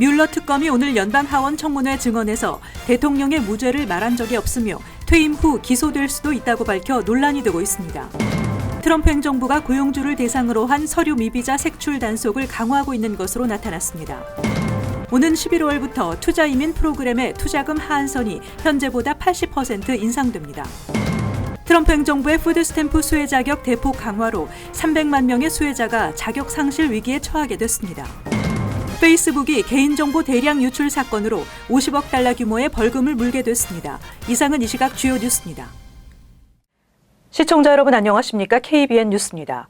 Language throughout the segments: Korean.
뮬러 특검이 오늘 연방 하원 청문회 증언에서 대통령의 무죄를 말한 적이 없으며 퇴임 후 기소될 수도 있다고 밝혀 논란이 되고 있습니다. 트럼프 행정부가 고용주를 대상으로 한 서류 미비자 색출 단속을 강화하고 있는 것으로 나타났습니다. 오는 11월부터 투자이민 프로그램의 투자금 하한선이 현재보다 80% 인상됩니다. 트럼프 행정부의 푸드스탬프 수혜 자격 대폭 강화로 300만 명의 수혜자가 자격 상실 위기에 처하게 됐습니다. 페이스북이 개인정보 대량 유출 사건으로 50억 달러 규모의 벌금을 물게 됐습니다. 이상은 이 시각 주요 뉴스입니다. 시청자 여러분 안녕하십니까? KBN 뉴스입니다.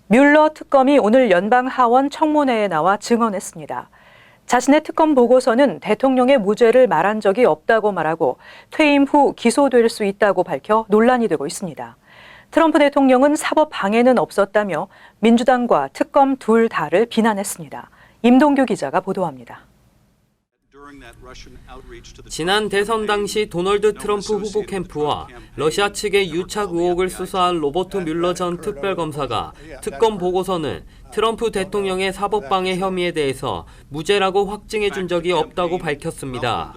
뮬러 특검이 오늘 연방 하원 청문회에 나와 증언했습니다. 자신의 특검 보고서는 대통령의 무죄를 말한 적이 없다고 말하고 퇴임 후 기소될 수 있다고 밝혀 논란이 되고 있습니다. 트럼프 대통령은 사법 방해는 없었다며 민주당과 특검 둘 다를 비난했습니다. 임동규 기자가 보도합니다. 지난 대선 당시 도널드 트럼프 후보 캠프와 러시아 측의 유착 의혹을 수사한 로버트 뮬러 전 특별검사가 특검 보고서는 트럼프 대통령의 사법방해 혐의에 대해서 무죄라고 확증해 준 적이 없다고 밝혔습니다.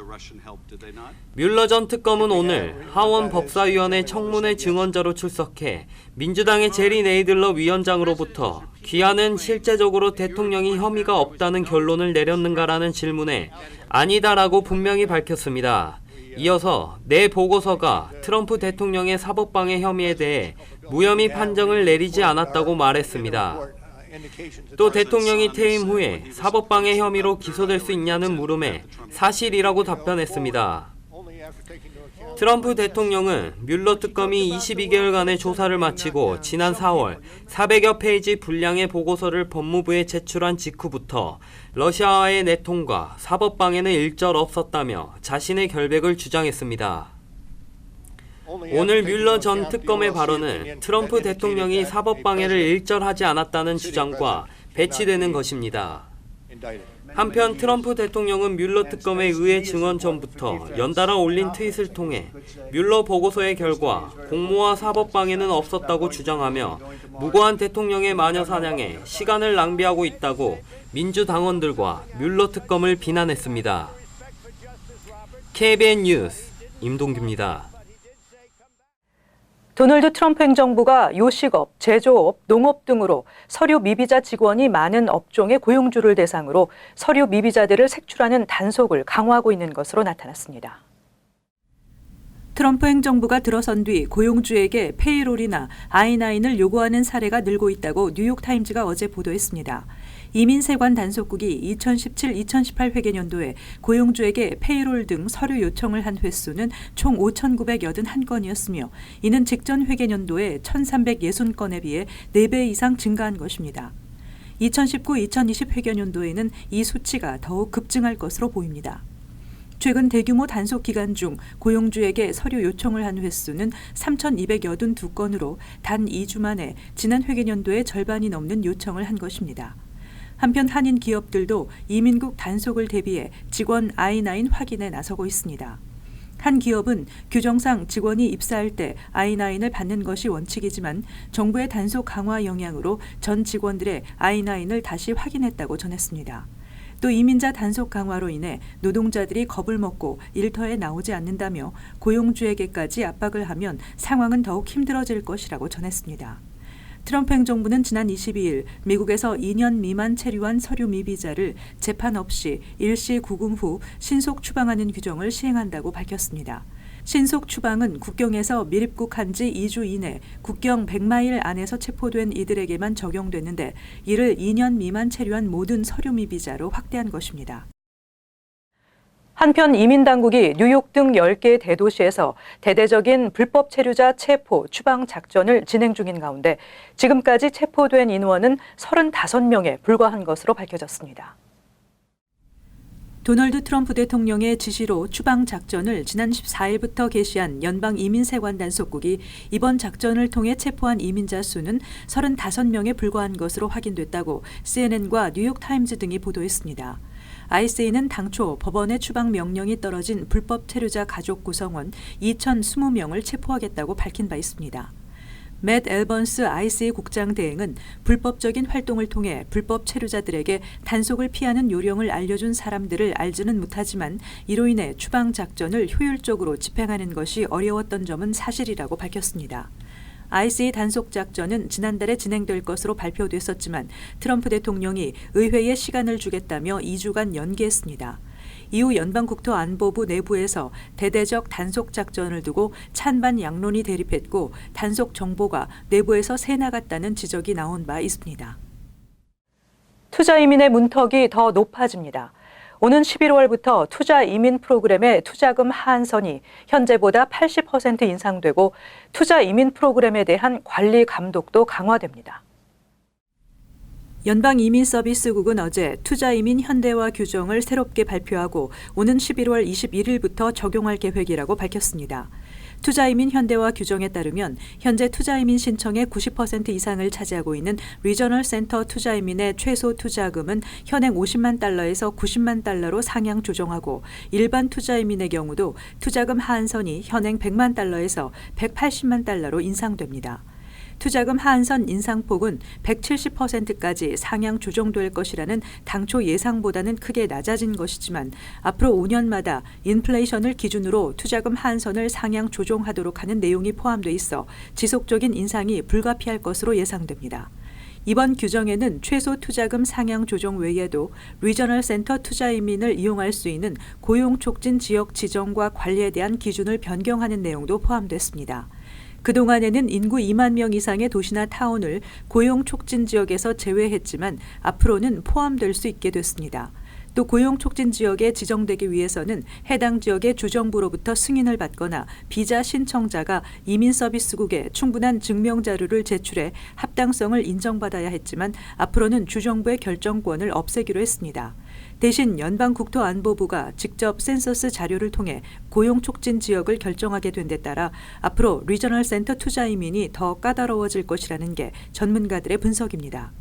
뮬러 전 특검은 오늘 하원 법사위원회 청문회 증언자로 출석해 민주당의 제리 네이들러 위원장으로부터 귀하는 실제적으로 대통령이 혐의가 없다는 결론을 내렸는가라는 질문에 아니다라고 분명히 밝혔습니다. 이어서 내 보고서가 트럼프 대통령의 사법방해 혐의에 대해 무혐의 판정을 내리지 않았다고 말했습니다. 또 대통령이 퇴임 후에 사법방해 혐의로 기소될 수 있냐는 물음에 사실이라고 답변했습니다. 트럼프 대통령은 뮬러 특검이 22개월간의 조사를 마치고 지난 4월 400여 페이지 분량의 보고서를 법무부에 제출한 직후부터 러시아와의 내통과 사법방해는 일절 없었다며 자신의 결백을 주장했습니다. 오늘 뮬러 전 특검의 발언은 트럼프 대통령이 사법방해를 일절하지 않았다는 주장과 배치되는 것입니다. 한편 트럼프 대통령은 뮬러 특검에 의해 증언 전부터 연달아 올린 트윗을 통해 뮬러 보고서의 결과 공모와 사법방해는 없었다고 주장하며 무고한 대통령의 마녀 사냥에 시간을 낭비하고 있다고 민주당원들과 뮬러 특검을 비난했습니다. KBN 뉴스 임동규입니다. 도널드 트럼프 행정부가 요식업, 제조업, 농업 등으로 서류 미비자 직원이 많은 업종의 고용주를 대상으로 서류 미비자들을 색출하는 단속을 강화하고 있는 것으로 나타났습니다. 트럼프 행정부가 들어선 뒤 고용주에게 페이롤이나 I-9을 요구하는 사례가 늘고 있다고 뉴욕타임즈가 어제 보도했습니다. 이민세관 단속국이 2017-2018 회계연도에 고용주에게 페이롤 등 서류 요청을 한 횟수는 총 5,981건이었으며 이는 직전 회계연도에 1,360건에 비해 4배 이상 증가한 것입니다. 2019-2020 회계연도에는 이 수치가 더욱 급증할 것으로 보입니다. 최근 대규모 단속 기간 중 고용주에게 서류 요청을 한 횟수는 3,282건으로 단 2주 만에 지난 회계연도의 절반이 넘는 요청을 한 것입니다. 한편 한인 기업들도 이민국 단속을 대비해 직원 I-9 확인에 나서고 있습니다. 한 기업은 규정상 직원이 입사할 때 I-9을 받는 것이 원칙이지만 정부의 단속 강화 영향으로 전 직원들의 I-9을 다시 확인했다고 전했습니다. 또 이민자 단속 강화로 인해 노동자들이 겁을 먹고 일터에 나오지 않는다며 고용주에게까지 압박을 하면 상황은 더욱 힘들어질 것이라고 전했습니다. 트럼프 행정부는 지난 22일 미국에서 2년 미만 체류한 서류 미비자를 재판 없이 일시 구금 후 신속 추방하는 규정을 시행한다고 밝혔습니다. 신속 추방은 국경에서 밀입국한 지 2주 이내 국경 100마일 안에서 체포된 이들에게만 적용됐는데 이를 2년 미만 체류한 모든 서류 미비자로 확대한 것입니다. 한편 이민당국이 뉴욕 등 10개 대도시에서 대대적인 불법 체류자 체포, 추방 작전을 진행 중인 가운데 지금까지 체포된 인원은 35명에 불과한 것으로 밝혀졌습니다. 도널드 트럼프 대통령의 지시로 추방 작전을 지난 14일부터 개시한 연방 이민세관 단속국이 이번 작전을 통해 체포한 이민자 수는 35명에 불과한 것으로 확인됐다고 CNN과 뉴욕타임즈 등이 보도했습니다. ICA는 당초 법원의 추방 명령이 떨어진 불법 체류자 가족 구성원 2,020명을 체포하겠다고 밝힌 바 있습니다. 맷 앨번스 ICA 국장 대행은 불법적인 활동을 통해 불법 체류자들에게 단속을 피하는 요령을 알려준 사람들을 알지는 못하지만 이로 인해 추방 작전을 효율적으로 집행하는 것이 어려웠던 점은 사실이라고 밝혔습니다. ICA 단속 작전은 지난달에 진행될 것으로 발표됐었지만 트럼프 대통령이 의회에 시간을 주겠다며 2주간 연기했습니다. 이후 연방국토안보부 내부에서 대대적 단속 작전을 두고 찬반 양론이 대립했고 단속 정보가 내부에서 새나갔다는 지적이 나온 바 있습니다. 투자 이민의 문턱이 더 높아집니다. 오는 11월부터 투자 이민 프로그램의 투자금 하한선이 현재보다 80% 인상되고 투자 이민 프로그램에 대한 관리 감독도 강화됩니다. 연방이민서비스국은 어제 투자이민 현대화 규정을 새롭게 발표하고 오는 11월 21일부터 적용할 계획이라고 밝혔습니다. 투자이민 현대화 규정에 따르면 현재 투자이민 신청의 90% 이상을 차지하고 있는 리저널 센터 투자이민의 최소 투자금은 현행 50만 달러에서 90만 달러로 상향 조정하고 일반 투자이민의 경우도 투자금 하한선이 현행 100만 달러에서 180만 달러로 인상됩니다. 투자금 하한선 인상폭은 170%까지 상향 조정될 것이라는 당초 예상보다는 크게 낮아진 것이지만 앞으로 5년마다 인플레이션을 기준으로 투자금 하한선을 상향 조정하도록 하는 내용이 포함돼 있어 지속적인 인상이 불가피할 것으로 예상됩니다. 이번 규정에는 최소 투자금 상향 조정 외에도 리저널 센터 투자이민을 이용할 수 있는 고용 촉진 지역 지정과 관리에 대한 기준을 변경하는 내용도 포함됐습니다. 그동안에는 인구 2만 명 이상의 도시나 타운을 고용 촉진 지역에서 제외했지만 앞으로는 포함될 수 있게 됐습니다. 또 고용 촉진 지역에 지정되기 위해서는 해당 지역의 주정부로부터 승인을 받거나 비자 신청자가 이민서비스국에 충분한 증명 자료를 제출해 합당성을 인정받아야 했지만 앞으로는 주정부의 결정권을 없애기로 했습니다. 대신 연방국토안보부가 직접 센서스 자료를 통해 고용 촉진 지역을 결정하게 된 데 따라 앞으로 리저널 센터 투자 이민이 더 까다로워질 것이라는 게 전문가들의 분석입니다.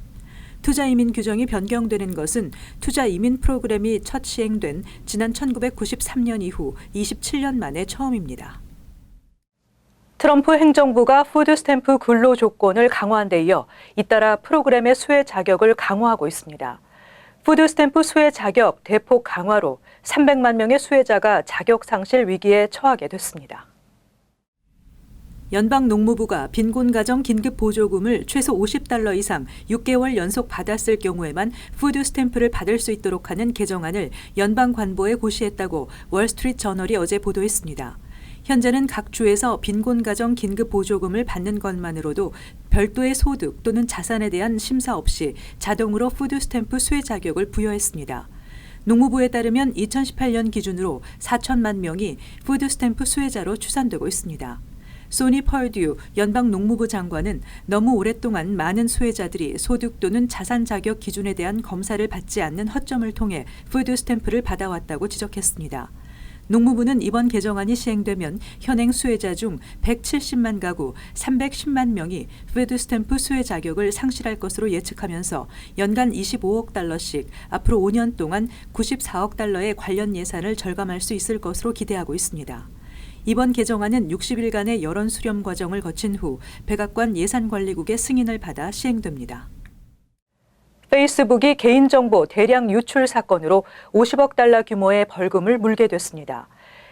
투자 이민 규정이 변경되는 것은 투자 이민 프로그램이 첫 시행된 지난 1993년 이후 27년 만에 처음입니다. 트럼프 행정부가 푸드 스탬프 근로 조건을 강화한 데 이어 잇따라 프로그램의 수혜 자격을 강화하고 있습니다. 푸드 스탬프 수혜 자격 대폭 강화로 300만 명의 수혜자가 자격 상실 위기에 처하게 됐습니다. 연방농무부가 빈곤가정 긴급보조금을 최소 $50 이상 6개월 연속 받았을 경우에만 푸드 스탬프를 받을 수 있도록 하는 개정안을 연방관보에 고시했다고 월스트리트 저널이 어제 보도했습니다. 현재는 각 주에서 빈곤가정 긴급보조금을 받는 것만으로도 별도의 소득 또는 자산에 대한 심사 없이 자동으로 푸드 스탬프 수혜 자격을 부여했습니다. 농무부에 따르면 2018년 기준으로 4천만 명이 푸드 스탬프 수혜자로 추산되고 있습니다. 소니 펄듀 연방농무부 장관은 너무 오랫동안 많은 수혜자들이 소득 또는 자산 자격 기준에 대한 검사를 받지 않는 허점을 통해 푸드 스탬프를 받아왔다고 지적했습니다. 농무부는 이번 개정안이 시행되면 현행 수혜자 중 170만 가구 310만 명이 푸드 스탬프 수혜 자격을 상실할 것으로 예측하면서 연간 25억 달러씩 앞으로 5년 동안 94억 달러의 관련 예산을 절감할 수 있을 것으로 기대하고 있습니다. 이번 개정안은 60일간의 여론 수렴 과정을 거친 후 백악관 예산관리국의 승인을 받아 시행됩니다. 페이스북이 개인정보 대량 유출 사건으로 50억 달러 규모의 벌금을 물게 됐습니다.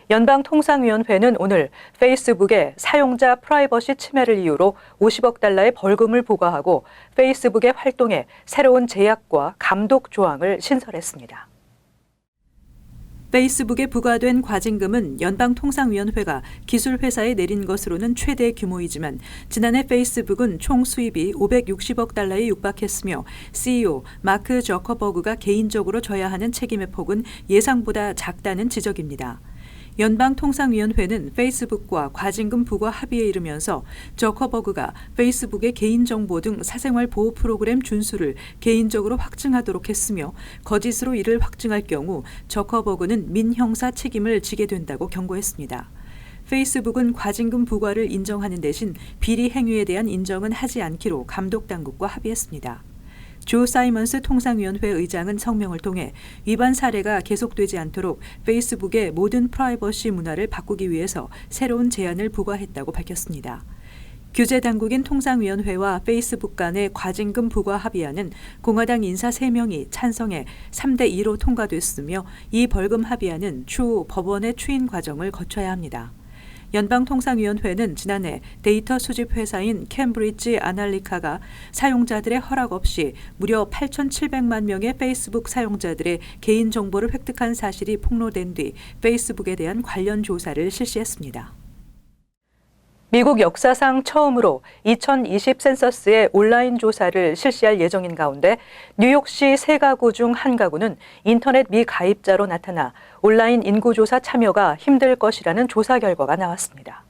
연방통상위원회는 오늘 페이스북의 사용자 프라이버시 침해를 이유로 50억 달러의 벌금을 부과하고 페이스북의 활동에 새로운 제약과 감독 조항을 신설했습니다. 페이스북에 부과된 과징금은 연방통상위원회가 기술회사에 내린 것으로는 최대 규모이지만 지난해 페이스북은 총 수입이 560억 달러에 육박했으며 CEO 마크 저커버그가 개인적으로 져야 하는 책임의 폭은 예상보다 작다는 지적입니다. 연방통상위원회는 페이스북과 과징금 부과 합의에 이르면서 저커버그가 페이스북의 개인정보 등 사생활 보호 프로그램 준수를 개인적으로 확증하도록 했으며 거짓으로 이를 확증할 경우 저커버그는 민형사 책임을 지게 된다고 경고했습니다. 페이스북은 과징금 부과를 인정하는 대신 비리 행위에 대한 인정은 하지 않기로 감독당국과 합의했습니다. 조 사이먼스 통상위원회 의장은 성명을 통해 위반 사례가 계속되지 않도록 페이스북의 모든 프라이버시 문화를 바꾸기 위해서 새로운 제안을 부과했다고 밝혔습니다. 규제 당국인 통상위원회와 페이스북 간의 과징금 부과 합의안은 공화당 인사 3명이 찬성해 3대2로 통과됐으며 이 벌금 합의안은 추후 법원의 추인 과정을 거쳐야 합니다. 연방통상위원회는 지난해 데이터 수집 회사인 캠브리지 아날리카가 사용자들의 허락 없이 무려 8,700만 명의 페이스북 사용자들의 개인정보를 획득한 사실이 폭로된 뒤 페이스북에 대한 관련 조사를 실시했습니다. 미국 역사상 처음으로 2020 센서스의 온라인 조사를 실시할 예정인 가운데 뉴욕시 3가구 중 1가구는 인터넷 미가입자로 나타나 온라인 인구조사 참여가 힘들 것이라는 조사 결과가 나왔습니다.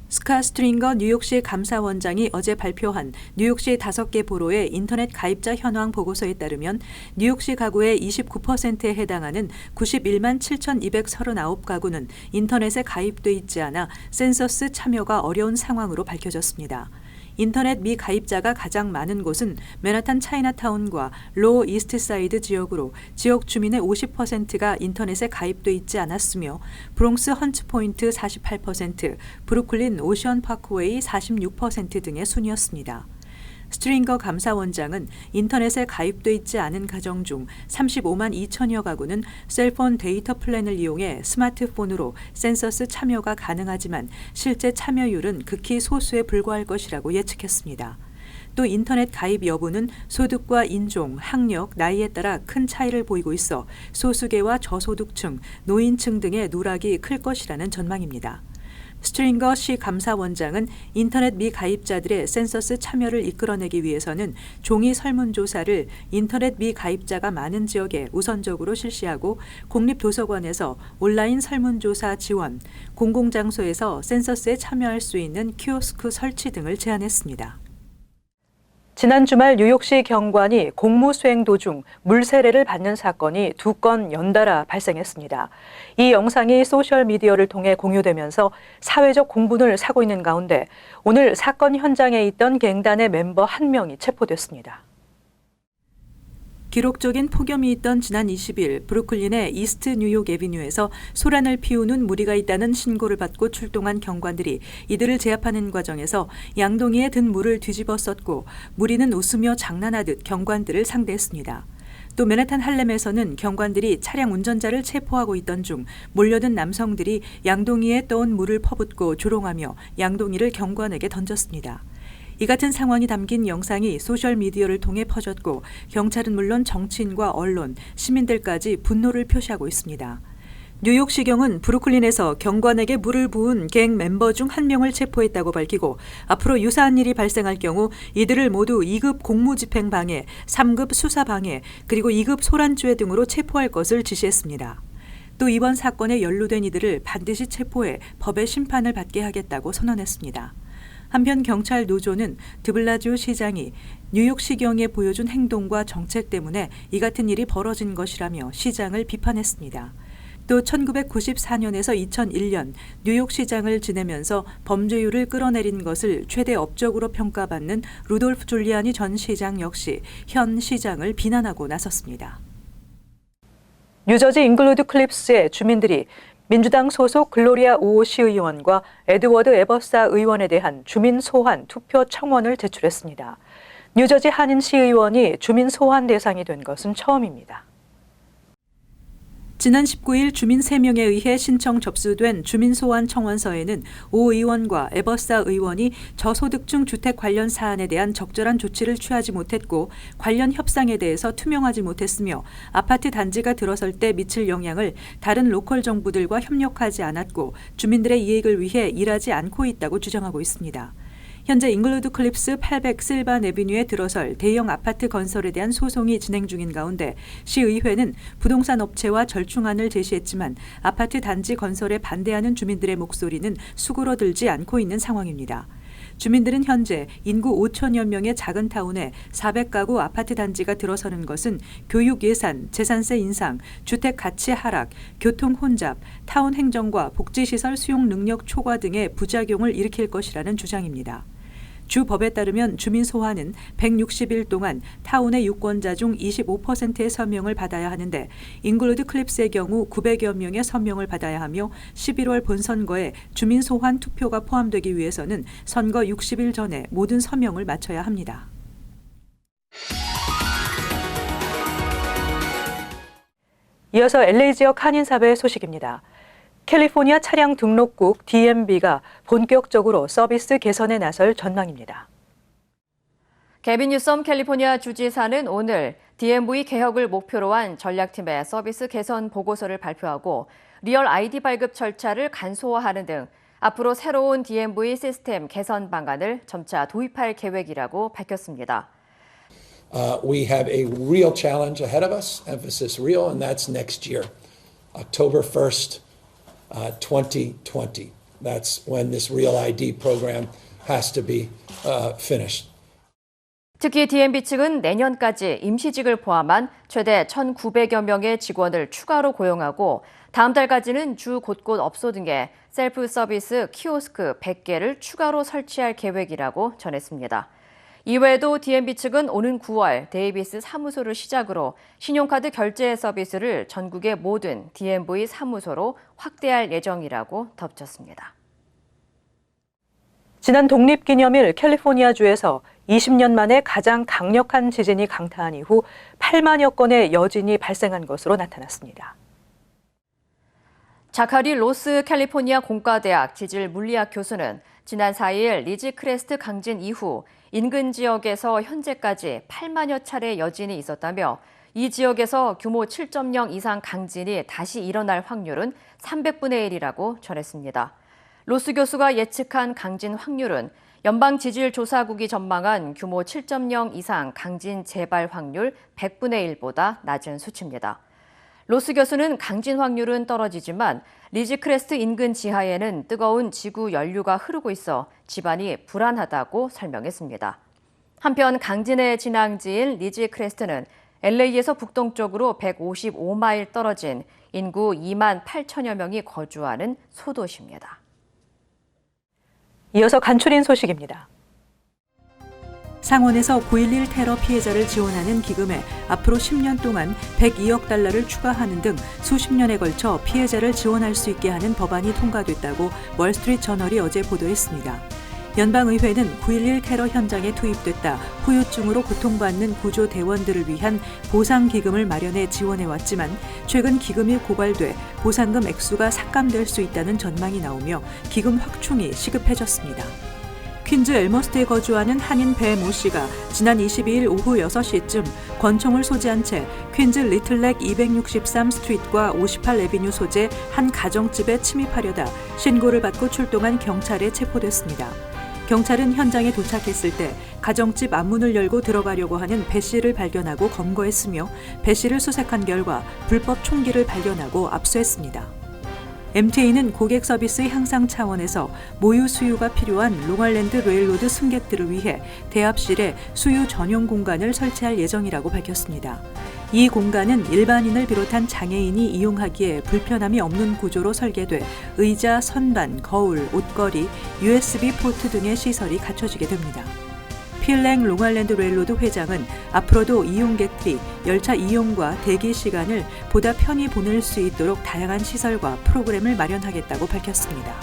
스카 스트링거 뉴욕시 감사원장이 어제 발표한 뉴욕시 5개 보로의 인터넷 가입자 현황 보고서에 따르면 뉴욕시 가구의 29%에 해당하는 91만 7,239가구는 인터넷에 가입돼 있지 않아 센서스 참여가 어려운 상황으로 밝혀졌습니다. 인터넷 미가입자가 가장 많은 곳은 맨하탄 차이나타운과 로우 이스트사이드 지역으로 지역 주민의 50%가 인터넷에 가입돼 있지 않았으며 브롱스 헌츠포인트 48%, 브루클린 오션 파크웨이 46% 등의 순이었습니다. 스트링거 감사원장은 인터넷에 가입돼 있지 않은 가정 중 35만 2천여 가구는 셀폰 데이터 플랜을 이용해 스마트폰으로 센서스 참여가 가능하지만 실제 참여율은 극히 소수에 불과할 것이라고 예측했습니다. 또 인터넷 가입 여부는 소득과 인종, 학력, 나이에 따라 큰 차이를 보이고 있어 소수계와 저소득층, 노인층 등의 누락이 클 것이라는 전망입니다. 스트링거 시 감사원장은 인터넷 미가입자들의 센서스 참여를 이끌어내기 위해서는 종이 설문조사를 인터넷 미가입자가 많은 지역에 우선적으로 실시하고 공립도서관에서 온라인 설문조사 지원, 공공장소에서 센서스에 참여할 수 있는 키오스크 설치 등을 제안했습니다. 지난 주말 뉴욕시 경관이 공무 수행 도중 물세례를 받는 사건이 2건 연달아 발생했습니다. 이 영상이 소셜미디어를 통해 공유되면서 사회적 공분을 사고 있는 가운데 오늘 사건 현장에 있던 갱단의 멤버 1명이 체포됐습니다. 기록적인 폭염이 있던 지난 20일 브루클린의 이스트 뉴욕 애비뉴에서 소란을 피우는 무리가 있다는 신고를 받고 출동한 경관들이 이들을 제압하는 과정에서 양동이에 든 물을 뒤집어 썼고 무리는 웃으며 장난하듯 경관들을 상대했습니다. 또 맨하탄 할렘에서는 경관들이 차량 운전자를 체포하고 있던 중 몰려든 남성들이 양동이에 떠온 물을 퍼붓고 조롱하며 양동이를 경관에게 던졌습니다. 이 같은 상황이 담긴 영상이 소셜미디어를 통해 퍼졌고 경찰은 물론 정치인과 언론, 시민들까지 분노를 표시하고 있습니다. 뉴욕시경은 브루클린에서 경관에게 물을 부은 갱 멤버 중 1명을 체포했다고 밝히고 앞으로 유사한 일이 발생할 경우 이들을 모두 2급 공무집행 방해, 3급 수사 방해, 그리고 2급 소란죄 등으로 체포할 것을 지시했습니다. 또 이번 사건에 연루된 이들을 반드시 체포해 법의 심판을 받게 하겠다고 선언했습니다. 한편 경찰 노조는 드블라지오 시장이 뉴욕시경에 보여준 행동과 정책 때문에 이 같은 일이 벌어진 것이라며 시장을 비판했습니다. 또 1994년에서 2001년 뉴욕시장을 지내면서 범죄율을 끌어내린 것을 최대 업적으로 평가받는 루돌프 줄리아니 전 시장 역시 현 시장을 비난하고 나섰습니다. 뉴저지 잉글우드 클립스의 주민들이 민주당 소속 글로리아 오오 시의원과 에드워드 에버사 의원에 대한 주민 소환 투표 청원을 제출했습니다. 뉴저지 한인 시의원이 주민 소환 대상이 된 것은 처음입니다. 지난 19일 주민 3명에 의해 신청 접수된 주민소환 청원서에는 오 의원과 에버사 의원이 저소득층 주택 관련 사안에 대한 적절한 조치를 취하지 못했고 관련 협상에 대해서 투명하지 못했으며 아파트 단지가 들어설 때 미칠 영향을 다른 로컬 정부들과 협력하지 않았고 주민들의 이익을 위해 일하지 않고 있다고 주장하고 있습니다. 현재 잉글우드 클립스 800 실반 애비뉴에 들어설 대형 아파트 건설에 대한 소송이 진행 중인 가운데 시의회는 부동산 업체와 절충안을 제시했지만 아파트 단지 건설에 반대하는 주민들의 목소리는 수그러들지 않고 있는 상황입니다. 주민들은 현재 인구 5천여 명의 작은 타운에 400가구 아파트 단지가 들어서는 것은 교육 예산, 재산세 인상, 주택 가치 하락, 교통 혼잡, 타운 행정과 복지시설 수용 능력 초과 등의 부작용을 일으킬 것이라는 주장입니다. 주 법에 따르면 주민 소환은 160일 동안 타운의 유권자 중 25%의 서명을 받아야 하는데 잉글우드 클립스의 경우 900여 명의 서명을 받아야 하며 11월 본선거에 주민 소환 투표가 포함되기 위해서는 선거 60일 전에 모든 서명을 마쳐야 합니다. 이어서 LA 지역 한인사회 소식입니다. 캘리포니아 차량 등록국 DMV가 본격적으로 서비스 개선에 나설 전망입니다. 개빈 뉴섬 캘리포니아 주지사는 오늘 DMV 개혁을 목표로 한 전략팀의 서비스 개선 보고서를 발표하고 리얼 ID 발급 절차를 간소화하는 등 앞으로 새로운 DMV 시스템 개선 방안을 점차 도입할 계획이라고 밝혔습니다. We have a real challenge ahead of us, emphasis real, and that's next year, October 1st, 2020. That's when this Real ID program has to be finished. 특히 DMV 측은 내년까지 임시직을 포함한 최대 1,900여 명의 직원을 추가로 고용하고 다음 달까지는 주 곳곳 업소 등에 셀프 서비스 키오스크 100개를 추가로 설치할 계획이라고 전했습니다. 이외에도 DMV 측은 오는 9월 데이비스 사무소를 시작으로 신용카드 결제 서비스를 전국의 모든 DMV 사무소로 확대할 예정이라고 덧붙였습니다. 지난 독립기념일 캘리포니아주에서 20년 만에 가장 강력한 지진이 강타한 이후 8만여 건의 여진이 발생한 것으로 나타났습니다. 자카리 로스 캘리포니아 공과대학 지질 물리학 교수는 지난 4일 리지 크레스트 강진 이후 인근 지역에서 현재까지 8만여 차례 여진이 있었다며 이 지역에서 규모 7.0 이상 강진이 다시 일어날 확률은 300분의 1이라고 전했습니다. 로스 교수가 예측한 강진 확률은 연방지질조사국이 전망한 규모 7.0 이상 강진 재발 확률 100분의 1보다 낮은 수치입니다. 로스 교수는 강진 확률은 떨어지지만 리지 크레스트 인근 지하에는 뜨거운 지구 연료가 흐르고 있어 집안이 불안하다고 설명했습니다. 한편 강진의 진앙지인 리지 크레스트는 LA에서 북동쪽으로 155마일 떨어진 인구 2만 8천여 명이 거주하는 소도시입니다. 이어서 간추린 소식입니다. 상원에서 9.11 테러 피해자를 지원하는 기금에 앞으로 10년 동안 102억 달러를 추가하는 등 수십 년에 걸쳐 피해자를 지원할 수 있게 하는 법안이 통과됐다고 월스트리트 저널이 어제 보도했습니다. 연방의회는 9.11 테러 현장에 투입됐다 후유증으로 고통받는 구조대원들을 위한 보상기금을 마련해 지원해왔지만 최근 기금이 고갈돼 보상금 액수가 삭감될 수 있다는 전망이 나오며 기금 확충이 시급해졌습니다. 퀸즈 엘머스트에 거주하는 한인 배 모 씨가 지난 22일 오후 6시쯤 권총을 소지한 채 퀸즈 리틀렉 263 스트리트과 58 에비뉴 소재 한 가정집에 침입하려다 신고를 받고 출동한 경찰에 체포됐습니다. 경찰은 현장에 도착했을 때 가정집 앞문을 열고 들어가려고 하는 배 씨를 발견하고 검거했으며 배 씨를 수색한 결과 불법 총기를 발견하고 압수했습니다. MTA는 고객 서비스 향상 차원에서 모유 수유가 필요한 롱알랜드 레일로드 승객들을 위해 대합실에 수유 전용 공간을 설치할 예정이라고 밝혔습니다. 이 공간은 일반인을 비롯한 장애인이 이용하기에 불편함이 없는 구조로 설계돼 의자, 선반, 거울, 옷걸이, USB 포트 등의 시설이 갖춰지게 됩니다. 필랭 롱알랜드 레일로드 회장은 앞으로도 이용객들이 열차 이용과 대기 시간을 보다 편히 보낼 수 있도록 다양한 시설과 프로그램을 마련하겠다고 밝혔습니다.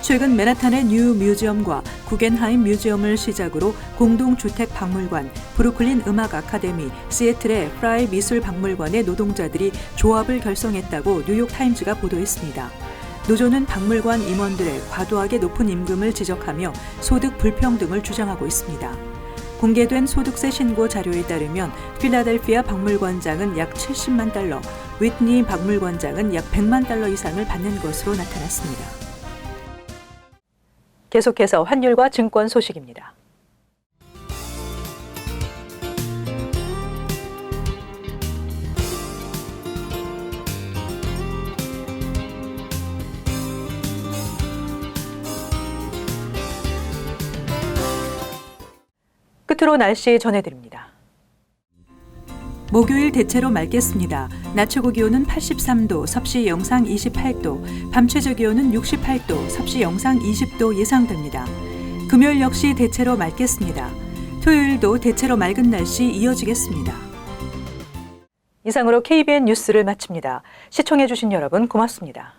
최근 맨하탄의 뉴 뮤지엄과 구겐하임 뮤지엄을 시작으로 공동주택 박물관, 브루클린 음악 아카데미, 시애틀의 프라이 미술 박물관의 노동자들이 조합을 결성했다고 뉴욕타임즈가 보도했습니다. 노조는 박물관 임원들의 과도하게 높은 임금을 지적하며 소득 불평등을 주장하고 있습니다. 공개된 소득세 신고 자료에 따르면 필라델피아 박물관장은 약 70만 달러, 위트니 박물관장은 약 100만 달러 이상을 받는 것으로 나타났습니다. 계속해서 환율과 증권 소식입니다. 끝으로 날씨 전해드립니다. 목요일 대체로 맑겠습니다. 낮 최고 기온은 83도, 섭씨 영상 28도, 밤 최저 기온은 68도, 섭씨 영상 20도 예상됩니다. 금요일 역시 대체로 맑겠습니다. 토요일도 대체로 맑은 날씨 이어지겠습니다. 이상으로 KBN 뉴스를 마칩니다. 시청해주신 여러분 고맙습니다.